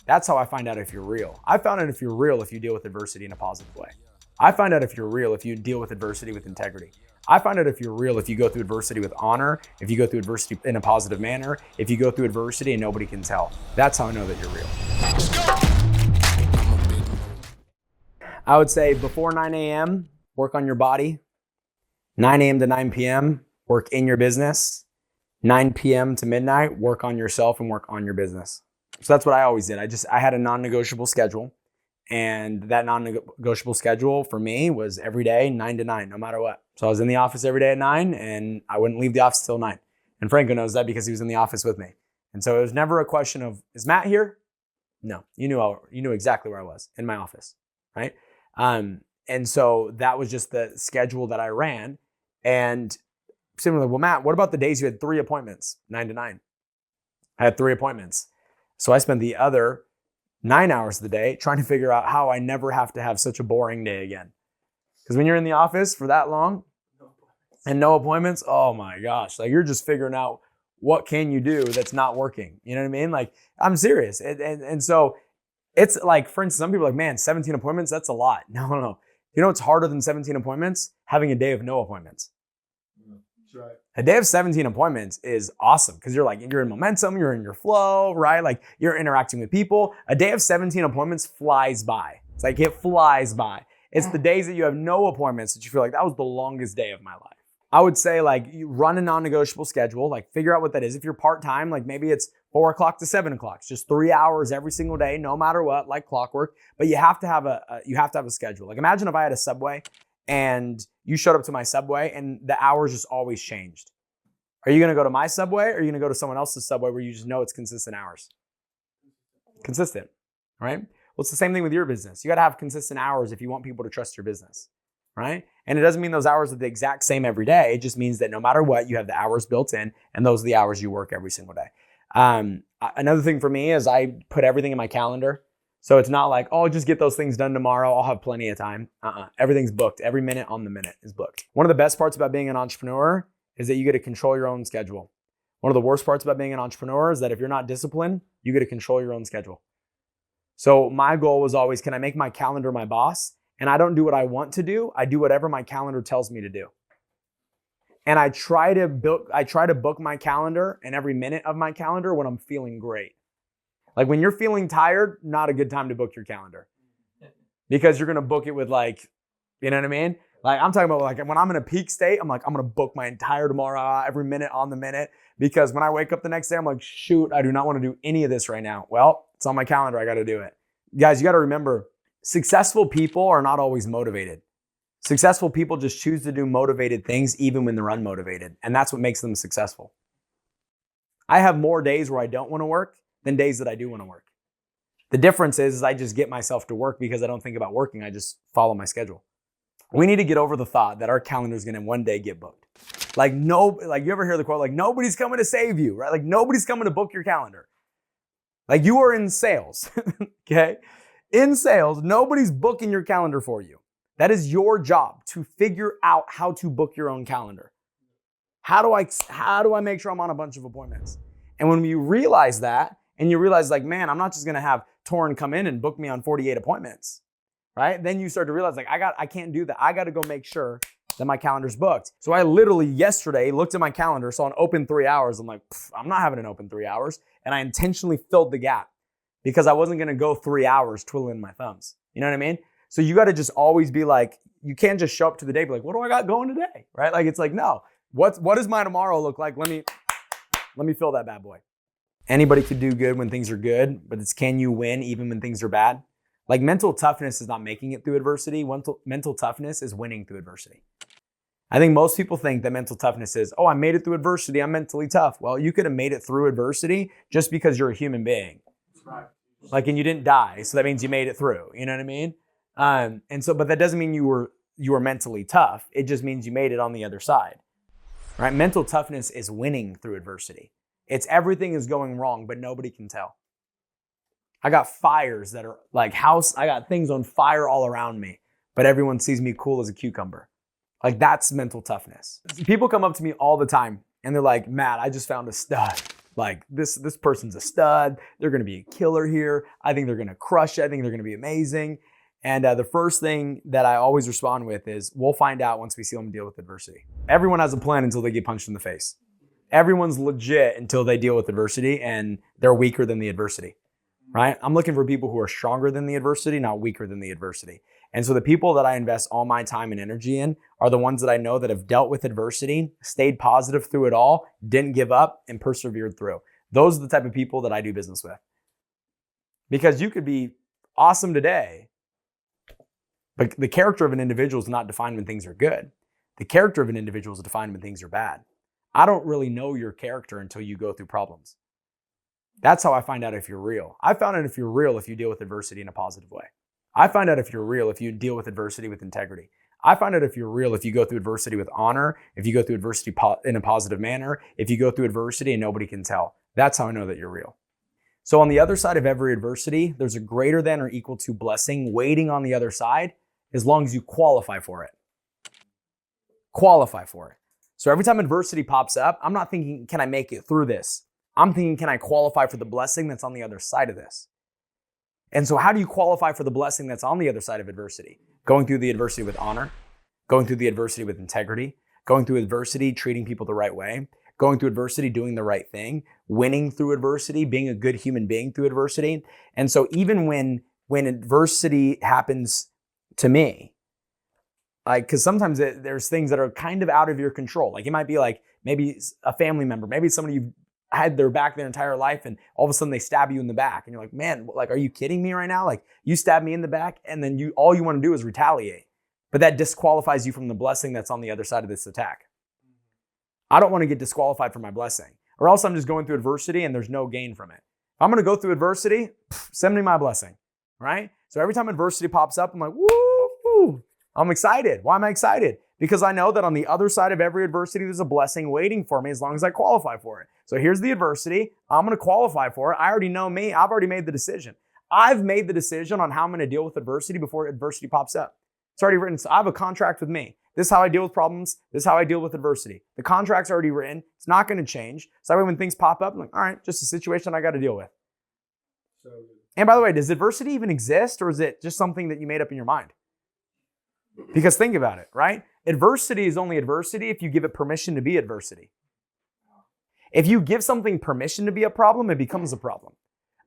That's how I find out if you're real. I found out if you're real if you deal with adversity in a positive way. I find out if you're real if you deal with adversity with integrity. I find out if you're real if you go through adversity with honor, if you go through adversity in a positive manner, if you go through adversity and nobody can tell. That's how I know that you're real. I would say before 9 a.m., work on your body. 9 a.m. to 9 p.m., work in your business. 9 p.m. to midnight, work on yourself and work on your business. So that's what I always did. I had a non-negotiable schedule. And that non-negotiable schedule for me was every day, 9 to 9, no matter what. So I was in the office every day at 9 and I wouldn't leave the office till 9. And Franco knows that because he was in the office with me. And so it was never a question of, is Matt here? No, you knew exactly where I was, in my office, right? And so that was just the schedule that I ran. And similarly, well, Matt, what about the days you had 3 appointments, 9 to 9? I had 3 appointments. So I spent the other 9 hours of the day trying to figure out how I never have to have such a boring day again. Because when you're in the office for that long and no appointments, oh my gosh, like you're just figuring out what can you do that's not working. You know what I mean? Like I'm serious. And so it's like, for instance, some people are like, man, 17 appointments, that's a lot. No. You know what's harder than 17 appointments? Having a day of no appointments. That's right. A day of 17 appointments is awesome because you're in momentum, you're in your flow, right? Like you're interacting with people. A day of 17 appointments flies by. It's like it flies by. It's the days that you have no appointments that you feel like that was the longest day of my life. I would say like you run a non-negotiable schedule, like figure out what that is. If you're part-time, like maybe it's 4 o'clock to 7 o'clock. It's just 3 hours every single day, no matter what, like clockwork. But you have to have a schedule. Like imagine if I had a Subway and you showed up to my Subway and the hours just always changed. Are you going to go to my Subway or are you going to go to someone else's Subway where you just know it's consistent hours? Consistent, right? Well, it's the same thing with your business. You got to have consistent hours if you want people to trust your business, right? And it doesn't mean those hours are the exact same every day. It just means that no matter what, you have the hours built in and those are the hours you work every single day. Another thing for me is I put everything in my calendar. So it's not like, oh, just get those things done tomorrow. I'll have plenty of time. Everything's booked. Every minute on the minute is booked. One of the best parts about being an entrepreneur is that you get to control your own schedule. One of the worst parts about being an entrepreneur is that if you're not disciplined, you get to control your own schedule. So my goal was always, can I make my calendar my boss? And I don't do what I want to do. I do whatever my calendar tells me to do. And I try to book my calendar and every minute of my calendar when I'm feeling great. Like when you're feeling tired, not a good time to book your calendar because you're going to book it with like, you know what I mean? Like I'm talking about like when I'm in a peak state, I'm like, I'm going to book my entire tomorrow, every minute on the minute, because when I wake up the next day, I'm like, shoot, I do not want to do any of this right now. Well, it's on my calendar. I got to do it. Guys, you got to remember, successful people are not always motivated. Successful people just choose to do motivated things even when they're unmotivated. And that's what makes them successful. I have more days where I don't want to work than days that I do want to work. The difference is I just get myself to work because I don't think about working. I just follow my schedule. We need to get over the thought that our calendar is going to one day get booked. Like you ever hear the quote, like nobody's coming to save you, right? Like nobody's coming to book your calendar. Like you are in sales, okay? In sales, nobody's booking your calendar for you. That is your job to figure out how to book your own calendar. How do I make sure I'm on a bunch of appointments? And when you realize that, and you realize like, man, I'm not just going to have Torrin come in and book me on 48 appointments, right? Then you start to realize like, I can't do that. I got to go make sure that my calendar's booked. So I literally yesterday looked at my calendar, saw an open 3 hours. I'm like, I'm not having an open 3 hours. And I intentionally filled the gap because I wasn't going to go 3 hours twiddling my thumbs. You know what I mean? So you got to just always be like, you can't just show up to the day and be like, what do I got going today? Right? Like, it's like, no, what does my tomorrow look like? Let me fill that bad boy. Anybody could do good when things are good, but it's can you win even when things are bad? Like mental toughness is not making it through adversity. Mental toughness is winning through adversity. I think most people think that mental toughness is, oh, I made it through adversity. I'm mentally tough. Well, you could have made it through adversity just because you're a human being. Right. Like, and you didn't die. So that means you made it through. You know what I mean? But that doesn't mean you were mentally tough. It just means you made it on the other side. Right? Mental toughness is winning through adversity. It's everything is going wrong, but nobody can tell. I got fires that are like I got things on fire all around me, but everyone sees me cool as a cucumber. Like that's mental toughness. People come up to me all the time and they're like, Matt, I just found a stud. Like this person's a stud. They're going to be a killer here. I think they're going to crush it. I think they're going to be amazing. And the first thing that I always respond with is, we'll find out once we see them deal with adversity. Everyone has a plan until they get punched in the face. Everyone's legit until they deal with adversity and they're weaker than the adversity, right? I'm looking for people who are stronger than the adversity, not weaker than the adversity. And so the people that I invest all my time and energy in are the ones that I know that have dealt with adversity, stayed positive through it all, didn't give up, and persevered through. Those are the type of people that I do business with. Because you could be awesome today, but the character of an individual is not defined when things are good. The character of an individual is defined when things are bad. I don't really know your character until you go through problems. That's how I find out if you're real. I found out if you're real if you deal with adversity in a positive way. I find out if you're real if you deal with adversity with integrity. I find out if you're real if you go through adversity with honor, if you go through adversity in a positive manner, if you go through adversity and nobody can tell. That's how I know that you're real. So on the other side of every adversity, there's a greater than or equal to blessing waiting on the other side, as long as you qualify for it. Qualify for it. So every time adversity pops up, I'm not thinking, can I make it through this? I'm thinking, can I qualify for the blessing that's on the other side of this? And so how do you qualify for the blessing that's on the other side of adversity? Going through the adversity with honor, going through the adversity with integrity, going through adversity, treating people the right way, going through adversity, doing the right thing, winning through adversity, being a good human being through adversity. And so even when adversity happens to me, like, because sometimes there's things that are kind of out of your control. Like it might be like maybe a family member, maybe somebody you've had their back their entire life and all of a sudden they stab you in the back and you're like, man, like, are you kidding me right now? Like you stabbed me in the back and then all you want to do is retaliate. But that disqualifies you from the blessing that's on the other side of this attack. I don't want to get disqualified from my blessing, or else I'm just going through adversity and there's no gain from it. If I'm going to go through adversity, send me my blessing, right? So every time adversity pops up, I'm like, woo, I'm excited. Why am I excited? Because I know that on the other side of every adversity, there's a blessing waiting for me as long as I qualify for it. So here's the adversity. I'm going to qualify for it. I already know me. I've already made the decision. I've made the decision on how I'm going to deal with adversity before adversity pops up. It's already written. So I have a contract with me. This is how I deal with problems. This is how I deal with adversity. The contract's already written. It's not going to change. So that way when things pop up, I'm like, all right, just a situation I got to deal with. And by the way, does adversity even exist, or is it just something that you made up in your mind? Because think about it, right? Adversity is only adversity if you give it permission to be adversity. If you give something permission to be a problem, it becomes a problem.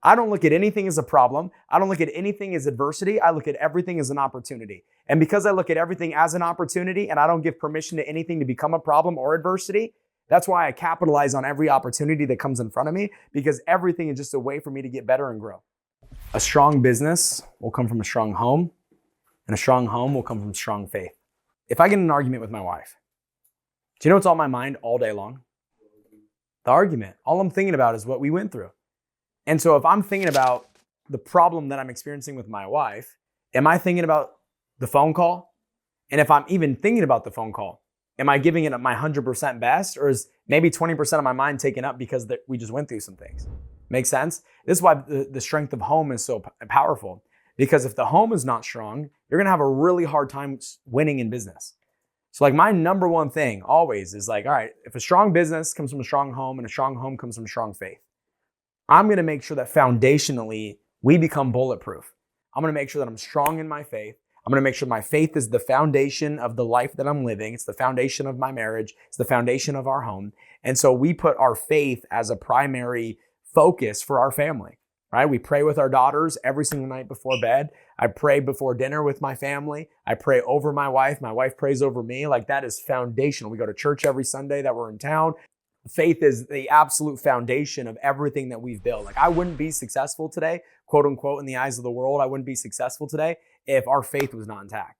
I don't look at anything as a problem. I don't look at anything as adversity. I look at everything as an opportunity. And because I look at everything as an opportunity and I don't give permission to anything to become a problem or adversity, that's why I capitalize on every opportunity that comes in front of me, because everything is just a way for me to get better and grow. A strong business will come from a strong home, and a strong home will come from strong faith. If I get in an argument with my wife, do you know what's on my mind all day long? The argument. All I'm thinking about is what we went through. And so if I'm thinking about the problem that I'm experiencing with my wife, am I thinking about the phone call? And if I'm even thinking about the phone call, am I giving it my 100% best, or is maybe 20% of my mind taken up because we just went through some things? Make sense? This is why the strength of home is so powerful. Because if the home is not strong, you're going to have a really hard time winning in business. So like my number one thing always is like, all right, if a strong business comes from a strong home and a strong home comes from strong faith, I'm going to make sure that foundationally we become bulletproof. I'm going to make sure that I'm strong in my faith. I'm going to make sure my faith is the foundation of the life that I'm living. It's the foundation of my marriage. It's the foundation of our home. And so we put our faith as a primary focus for our family. Right? We pray with our daughters every single night before bed. I pray before dinner with my family. I pray over my wife. My wife prays over me. Like that is foundational. We go to church every Sunday that we're in town. Faith is the absolute foundation of everything that we've built. Like I wouldn't be successful today, quote unquote, in the eyes of the world. I wouldn't be successful today if our faith was not intact.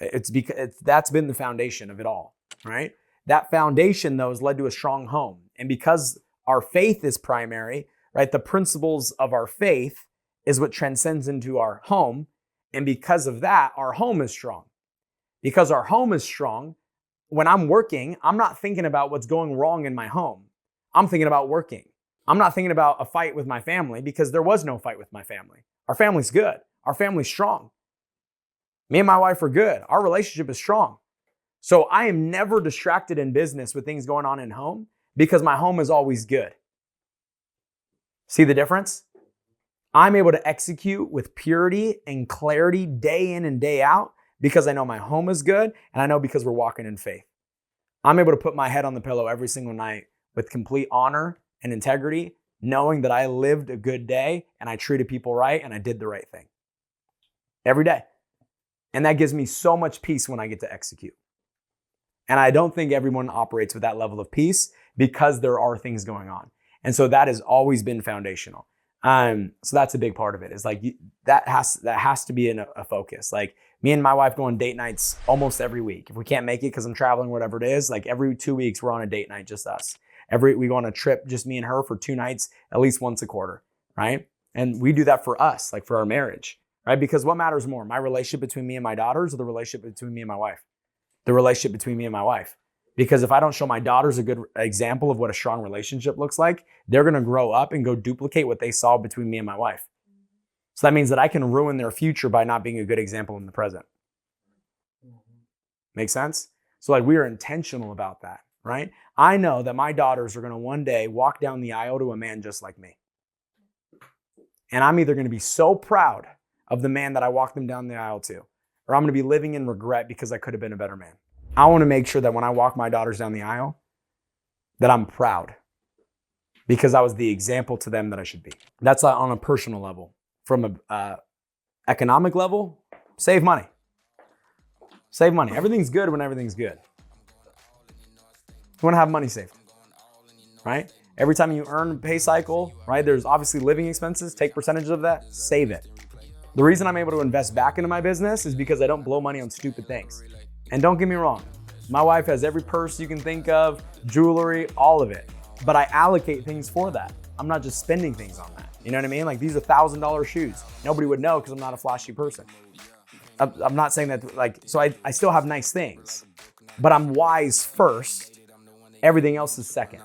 It's because that's been the foundation of it all, right? That foundation though has led to a strong home. And because our faith is primary, right? The principles of our faith is what transcends into our home. And because of that, our home is strong. Because our home is strong, when I'm working, I'm not thinking about what's going wrong in my home. I'm thinking about working. I'm not thinking about a fight with my family because there was no fight with my family. Our family's good. Our family's strong. Me and my wife are good. Our relationship is strong. So I am never distracted in business with things going on in home because my home is always good. See the difference? I'm able to execute with purity and clarity day in and day out because I know my home is good, and I know because we're walking in faith. I'm able to put my head on the pillow every single night with complete honor and integrity, knowing that I lived a good day and I treated people right and I did the right thing every day. And that gives me so much peace when I get to execute. And I don't think everyone operates with that level of peace because there are things going on. And so that has always been foundational. So that's a big part of it. Is like that has to be a focus. Like me and my wife go on date nights almost every week. If we can't make it because I'm traveling, whatever it is, like every 2 weeks we're on a date night, just us. We go on a trip, just me and her for 2 nights, at least once a quarter, right? And we do that for us, like for our marriage, right? Because what matters more, my relationship between me and my daughters or the relationship between me and my wife? The relationship between me and my wife. Because if I don't show my daughters a good example of what a strong relationship looks like, they're going to grow up and go duplicate what they saw between me and my wife. So that means that I can ruin their future by not being a good example in the present. Make sense? So like we are intentional about that, right? I know that my daughters are going to one day walk down the aisle to a man just like me. And I'm either going to be so proud of the man that I walked them down the aisle to, or I'm going to be living in regret because I could have been a better man. I want to make sure that when I walk my daughters down the aisle, that I'm proud because I was the example to them that I should be. That's on a personal level. From a economic level, save money. Save money. Everything's good when everything's good. You want to have money saved, right? Every time you earn a pay cycle, right, there's obviously living expenses. Take percentage of that, save it. The reason I'm able to invest back into my business is because I don't blow money on stupid things. And don't get me wrong, my wife has every purse you can think of, jewelry, all of it. But I allocate things for that. I'm not just spending things on that. You know what I mean? Like these are $1,000 shoes. Nobody would know because I'm not a flashy person. I'm not saying that so I still have nice things, but I'm wise first. Everything else is second.